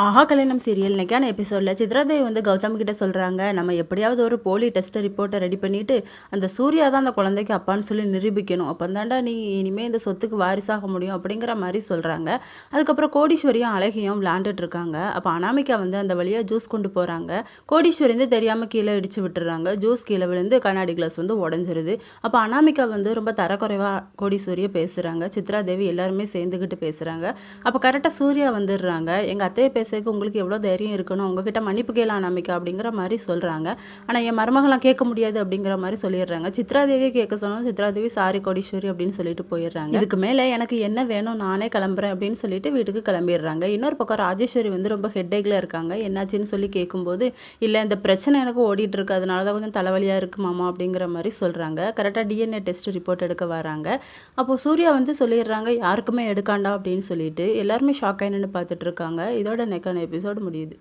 ஆஹா கல்யாணம் சீரியல் இன்னைக்கான எபிசோட்ல சித்ராதேவி வந்து கௌதம் கிட்ட சொல்றாங்க, நம்ம எப்படியாவது ஒரு போலி டெஸ்ட் ரிப்போர்ட்டை ரெடி பண்ணிட்டு அந்த சூர்யா தான் அந்த குழந்தைக்கு அப்பான்னு சொல்லி நிரூபிக்கணும். அப்பந்தாண்டா நீ இனிமே இந்த சொத்துக்கு வாரிசாக முடியும் அப்படிங்கிற மாதிரி சொல்றாங்க. அதுக்கப்புறம் கோடீஸ்வரியும் அழகியும் விளையாண்டுட்டு இருக்காங்க. அப்போ அனாமிகா வந்து அந்த வழியா ஜூஸ் கொண்டு போறாங்க. கோடீஸ்வரி வந்து தெரியாம கீழே இடிச்சு விட்டுறாங்க. ஜூஸ் கீழே விழுந்து கண்ணாடி கிளாஸ் வந்து உடஞ்சிருது. அப்போ அனாமிகா வந்து ரொம்ப தரக்குறைவா கோடீஸ்வரியை பேசுறாங்க. சித்ராதேவி எல்லாருமே சேர்ந்துக்கிட்டு பேசுறாங்க. அப்போ கரெக்டாக சூர்யா வந்துடுறாங்க. எங்கள் அத்தையை பேசுறதுக்கு உங்களுக்கு எவ்வளோ தைரியம் இருக்கணும், உங்ககிட்ட மன்னிப்பு கேளா நம்பிக்கை அப்படிங்கிற மாதிரி சொல்கிறாங்க. ஆனால் என் மருமகளாம் கேட்க முடியாது அப்படிங்கிற மாதிரி சொல்லிடுறாங்க. சித்ராதேவியை கேட்க சொன்னோம். சித்ராதேவி சாரி கோடீஸ்வரி அப்படின்னு சொல்லிட்டு போயிடுறாங்க. இதுக்கு மேலே எனக்கு என்ன வேணும், நானே கிளம்புறேன் அப்படின்னு சொல்லிட்டு வீட்டுக்கு கிளம்பிடுறாங்க. இன்னொரு பக்கம் ராஜேஸ்வரி வந்து ரொம்ப ஹெட்டேக்கில் இருக்காங்க. என்னாச்சுன்னு சொல்லி கேட்கும்போது, இல்லை இந்த பிரச்சனை எனக்கு ஓடிட்டு இருக்கு, அதனால தான் கொஞ்சம் தலைவலியாக இருக்கு மாமா அப்படிங்கிற மாதிரி சொல்கிறாங்க. கரெக்டாக டிஎன்ஏ டெஸ்ட் ரிப்போர்ட் எடுக்க வராங்க. அப்போது சூர்யா வந்து சொல்லிடுறாங்க, யாருக்குமே எடுக்காண்டா அப்படின்னு சொல்லிட்டு எல்லாருமே ஷாக் ஆகி நின்று பார்த்துட்டு இருக்காங்க. இதோட நெக்கான எபிசோடு முடியுது.